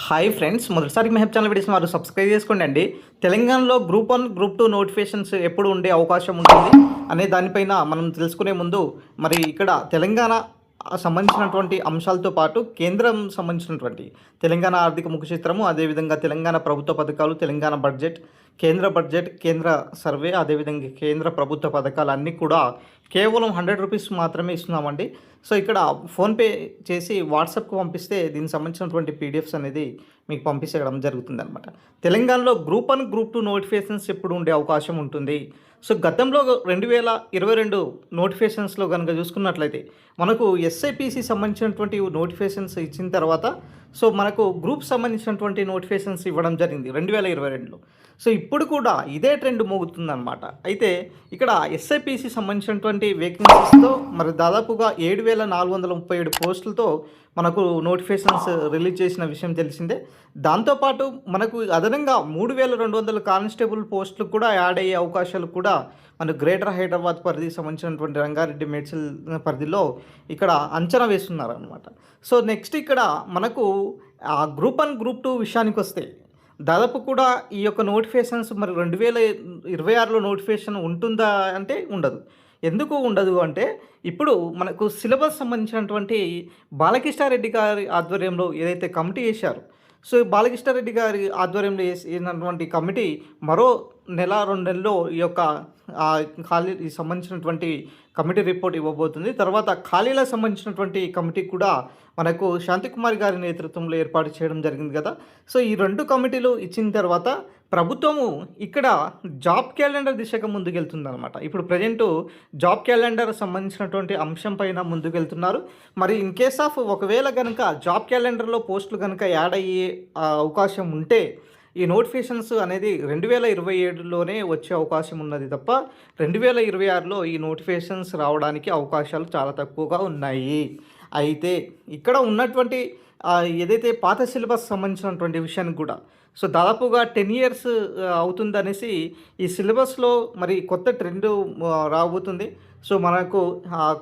Hi friends, మొదటిసారి Mehab channel videos వారు subscribe చేసుకోండి అండి. తెలంగాణలో గ్రూప్ 1, గ్రూప్ 2 నోటిఫికేషన్స్ ఎప్పుడు ఉండే అవకాశం ఉంటుంది అనే దానిపైన మనం తెలుసుకునే ముందు మరి ఇక్కడ తెలంగాణ సంబంధించినటువంటి అంశాలతో పాటు కేంద్రం సంబంధించినటువంటి తెలంగాణ ఆర్థిక ముఖ చిత్రము, అదేవిధంగా తెలంగాణ ప్రభుత్వ పథకాలు, తెలంగాణ బడ్జెట్, కేంద్ర సర్వే, అదేవిధంగా కేంద్ర ప్రభుత్వ పథకాలు అన్నీ కూడా కేవలం 100 రూపీస్ మాత్రమే ఇస్తున్నామండి. సో ఇక్కడ ఫోన్పే చేసి వాట్సాప్కి పంపిస్తే దీనికి సంబంధించినటువంటి పీడిఎఫ్స్ అనేది మీకు పంపించడం జరుగుతుందన్నమాట. తెలంగాణలో గ్రూప్ 1, గ్రూప్ 2 నోటిఫికేషన్స్ ఎప్పుడు ఉండే అవకాశం ఉంటుంది. సో గతంలో 2022 నోటిఫికేషన్స్లో కనుక చూసుకున్నట్లయితే మనకు ఎస్ఐపిసి సంబంధించినటువంటి నోటిఫికేషన్స్ ఇచ్చిన తర్వాత సో మనకు గ్రూప్ సంబంధించినటువంటి నోటిఫికేషన్స్ ఇవ్వడం జరిగింది 2022లో. సో ఇప్పుడు కూడా ఇదే ట్రెండ్ మోగుతుందన్నమాట. అయితే ఇక్కడ ఎస్ఐపిసి సంబంధించినటువంటి వేకెన్సీస్తో మరి దాదాపుగా 7,437 పోస్టులతో మనకు నోటిఫికేషన్స్ రిలీజ్ చేసిన విషయం తెలిసిందే. దాంతోపాటు మనకు అదనంగా 3,200 కానిస్టేబుల్ పోస్టులు కూడా యాడ్ అయ్యే అవకాశాలు కూడా మన గ్రేటర్ హైదరాబాద్ పరిధికి సంబంధించినటువంటి రంగారెడ్డి మేడ్చల్ పరిధిలో ఇక్కడ అంచనా వేస్తున్నారనమాట. సో నెక్స్ట్ ఇక్కడ మనకు గ్రూప్ 1, గ్రూప్ 2 విషయానికి వస్తే దాదాపు కూడా ఈ యొక్క నోటిఫికేషన్స్ మరి 2026లో నోటిఫికేషన్ ఉంటుందా అంటే ఉండదు. ఎందుకు ఉండదు అంటే ఇప్పుడు మనకు సిలబస్ సంబంధించినటువంటి బాలకృష్ణారెడ్డి గారి ఆధ్వర్యంలో ఏదైతే కమిటీ వేశారో, సో బాలకృష్ణారెడ్డి గారి ఆధ్వర్యంలో వేసినటువంటి కమిటీ మరో నెల 2 నెలల్లో ఈ యొక్క ఖాళీ సంబంధించినటువంటి కమిటీ రిపోర్ట్ ఇవ్వబోతుంది. తర్వాత ఖాళీలకు సంబంధించినటువంటి కమిటీ కూడా మనకు శాంతికుమార్ గారి నేతృత్వంలో ఏర్పాటు చేయడం జరిగింది కదా. సో ఈ 2 కమిటీలు ఇచ్చిన తర్వాత ప్రభుత్వము ఇక్కడ జాబ్ క్యాలెండర్ దిశగా ముందుకెళ్తుందన్నమాట. ఇప్పుడు ప్రజెంటు జాబ్ క్యాలెండర్ సంబంధించినటువంటి అంశం పైన ముందుకెళ్తున్నారు. మరి ఇన్ కేస్ ఆఫ్ ఒకవేళ కనుక జాబ్ క్యాలెండర్లో పోస్టులు కనుక యాడ్ అయ్యే అవకాశం ఉంటే ఈ నోటిఫికేషన్స్ అనేది 2027లోనే వచ్చే అవకాశం ఉన్నది తప్ప 2026లో ఈ నోటిఫికేషన్స్ రావడానికి అవకాశాలు చాలా తక్కువగా ఉన్నాయి. అయితే ఇక్కడ ఉన్నటువంటి ఏదైతే పాత సిలబస్ సంబంధించినటువంటి విషయానికి కూడా సో దాదాపుగా 10 ఇయర్స్ అవుతుందనేసి ఈ సిలబస్లో మరి కొత్త ట్రెండ్ రాబోతుంది. సో మనకు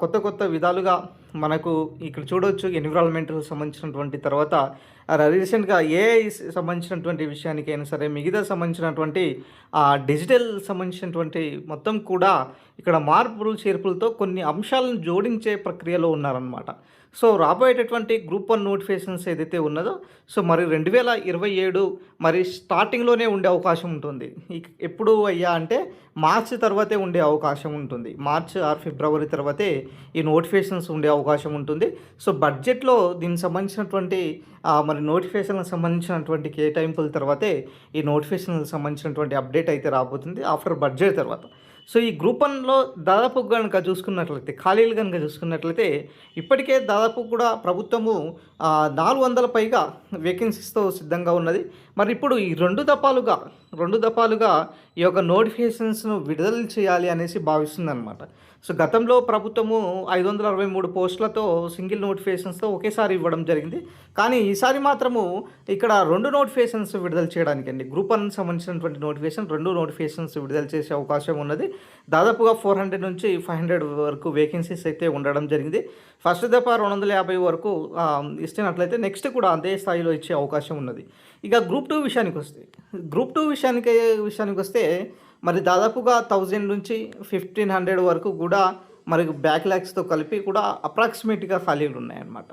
కొత్త విధాలుగా మనకు ఇక్కడ చూడవచ్చు. ఎన్విరాన్మెంటల్ సంబంధించినటువంటి తర్వాత రీసెంట్గా ఏఐ సంబంధించినటువంటి విషయానికైనా సరే, మిగతా సంబంధించినటువంటి డిజిటల్ సంబంధించినటువంటి మొత్తం కూడా ఇక్కడ మార్పులు చేర్పులతో కొన్ని అంశాలను జోడించే ప్రక్రియలో ఉన్నారన్నమాట. సో రాబోయేటటువంటి గ్రూప్ 1 నోటిఫికేషన్స్ ఏదైతే ఉన్నదో సో మరి 2027 మరి స్టార్టింగ్లోనే ఉండే అవకాశం ఉంటుంది. ఎప్పుడు అయ్యా అంటే మార్చి తర్వాతే ఉండే అవకాశం ఉంటుంది. మార్చ్ ఆర్ ఫిబ్రవరి తర్వాతే ఈ నోటిఫికేషన్స్ ఉండే అవకాశం ఉంటుంది. సో బడ్జెట్లో దీనికి సంబంధించినటువంటి మరి నోటిఫికేషన్లకు సంబంధించినటువంటి కేటాయింపుల తర్వాతే ఈ నోటిఫికేషన్లకు సంబంధించినటువంటి అప్డేట్ అయితే రాబోతుంది ఆఫ్టర్ బడ్జెట్ తర్వాత. సో ఈ గ్రూప్ 1లో దాదాపు కనుక చూసుకున్నట్లయితే ఖాళీలు కనుక చూసుకున్నట్లయితే ఇప్పటికే దాదాపు కూడా ప్రభుత్వము 400 పైగా వేకెన్సీస్తో సిద్ధంగా ఉన్నది. మరి ఇప్పుడు ఈ రెండు దఫాలుగా ఈ యొక్క నోటిఫికేషన్స్ను విడుదల చేయాలి అనేసి భావిస్తుందన్నమాట. సో గతంలో ప్రభుత్వము 563 పోస్టులతో సింగిల్ నోటిఫికేషన్స్తో ఒకేసారి ఇవ్వడం జరిగింది. కానీ ఈసారి మాత్రము ఇక్కడ 2 నోటిఫికేషన్స్ విడుదల చేయడానికి అండి, గ్రూప్ 1 సంబంధించినటువంటి నోటిఫికేషన్ 2 నోటిఫికేషన్స్ విడుదల చేసే అవకాశం ఉన్నది. దాదాపుగా 400 నుంచి 500 వరకు వేకెన్సీస్ అయితే ఉండడం జరిగింది. ఫస్ట్ దఫా 250 వరకు ఇచ్చినట్లయితే నెక్స్ట్ కూడా అదే స్థాయిలో ఇచ్చే అవకాశం ఉన్నది. ఇక గ్రూప్ 2 విషయానికి వస్తే మరి దాదాపుగా 1000 నుంచి 1500 వరకు కూడా మరి బ్యాక్లాగ్స్తో కలిపి కూడా అప్రాక్సిమేట్గా ఖాళీలు ఉన్నాయన్నమాట.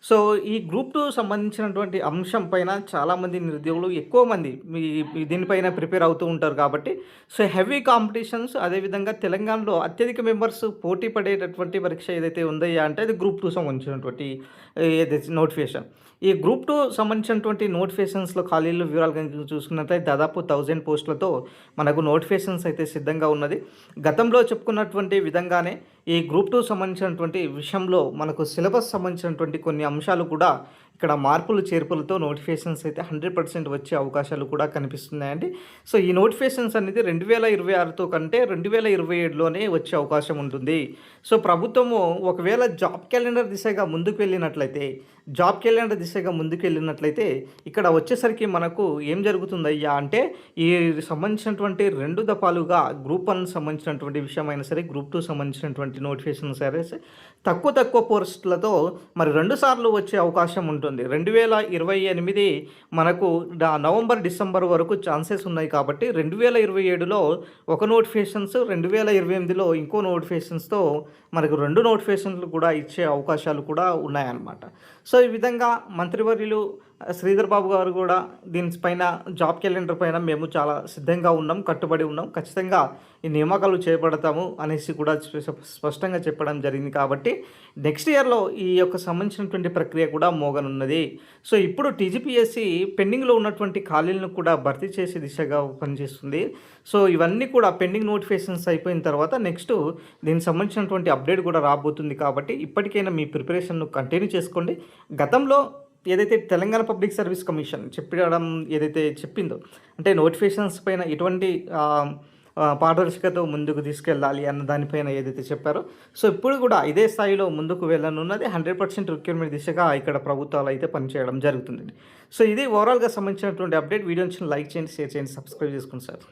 సో ఈ గ్రూప్ 2 సంబంధించినటువంటి అంశం పైన చాలామంది నిరుద్యోగులు ఎక్కువ మంది దీనిపైన ప్రిపేర్ అవుతూ ఉంటారు కాబట్టి సో హెవీ కాంపిటీషన్స్, అదేవిధంగా తెలంగాణలో అత్యధిక మెంబర్స్ పోటీ పడేటటువంటి పరీక్ష ఏదైతే ఉందయ్యా అంటే అది గ్రూప్ 2 సంబంధించినటువంటి ఏదైతే నోటిఫికేషన్. ఈ గ్రూప్ 2 సంబంధించినటువంటి నోటిఫికేషన్స్లో ఖాళీలు వివరాలు కనుక చూసుకున్నట్లయితే దాదాపు 1000 పోస్టులతో మనకు నోటిఫికేషన్స్ అయితే సిద్ధంగా ఉన్నది. గతంలో చెప్పుకున్నటువంటి విధంగానే ఈ గ్రూప్ 2 సంబంధించినటువంటి విషయంలో మనకు సిలబస్ సంబంధించినటువంటి కొన్ని అంశాలు కూడా ఇక్కడ మార్పులు చేర్పులతో నోటిఫికేషన్స్ అయితే 100% వచ్చే అవకాశాలు కూడా కనిపిస్తున్నాయండి. సో ఈ నోటిఫికేషన్స్ అనేది 2026తో కంటే 2027లోనే వచ్చే అవకాశం ఉంటుంది. సో ప్రభుత్వము ఒకవేళ జాబ్ క్యాలెండర్ దిశగా ముందుకు వెళ్ళినట్లయితే జాబ్ క్యాలెండర్ దిశగా ముందుకెళ్ళినట్లయితే ఇక్కడ వచ్చేసరికి మనకు ఏం జరుగుతుందయ్యా అంటే ఈ సంబంధించినటువంటి 2 దఫాలుగా గ్రూప్ 1 సంబంధించినటువంటి విషయమైనా సరే, గ్రూప్ 2 సంబంధించినటువంటి నోటిఫికేషన్ సరే తక్కువ పోస్టులతో మరి 2 సార్లు వచ్చే అవకాశం ఉంటుంది. 2028 మనకు నవంబర్, డిసెంబర్ వరకు ఛాన్సెస్ ఉన్నాయి కాబట్టి 2027లో ఒక నోటిఫికేషన్స్, 2028లో ఇంకో నోటిఫికేషన్స్తో మనకు 2 నోటిఫికేషన్లు కూడా ఇచ్చే అవకాశాలు కూడా ఉన్నాయన్నమాట. సో ఈ విధంగా మంత్రివర్యులు శ్రీధర్ బాబు గారు కూడా దీనిపైన జాబ్ క్యాలెండర్ పైన మేము చాలా సిద్ధంగా ఉన్నాం, కట్టుబడి ఉన్నాం, ఖచ్చితంగా ఈ నియామకాలు చేపడతాము అనేసి కూడా స్పష్టంగా చెప్పడం జరిగింది. కాబట్టి నెక్స్ట్ ఇయర్లో ఈ యొక్క సంబంధించినటువంటి ప్రక్రియ కూడా మోగనున్నది. సో ఇప్పుడు టీజీపీఎస్సీ పెండింగ్లో ఉన్నటువంటి ఖాళీలను కూడా భర్తీ చేసే దిశగా పనిచేస్తుంది. సో ఇవన్నీ కూడా పెండింగ్ నోటిఫికేషన్స్ అయిపోయిన తర్వాత నెక్స్ట్ దీనికి సంబంధించినటువంటి అప్డేట్ కూడా రాబోతుంది. కాబట్టి ఇప్పటికైనా మీ ప్రిపరేషన్ను కంటిన్యూ చేసుకోండి. గతంలో ఏదైతే తెలంగాణ పబ్లిక్ సర్వీస్ కమిషన్ చెప్పడం ఏదైతే చెప్పిందో, అంటే నోటిఫికేషన్స్ పైన ఎటువంటి పారదర్శకత ముందుకు తీసుకెళ్ళాలి అన్న దానిపైన ఏదైతే చెప్పారో, సో ఇప్పుడు కూడా ఇదే స్థాయిలో ముందుకు వెళ్ళనున్నది. 100% రిక్రూట్మెంట్ దిశగా ఇక్కడ ప్రభుత్వాలు అయితే పనిచేయడం జరుగుతుంది. సో ఇది ఓవరాల్గా సంబంధించినటువంటి అప్డేట్. వీడియో లైక్ చేయండి, షేర్ చేయండి, సబ్స్క్రైబ్ చేసుకోండి సార్.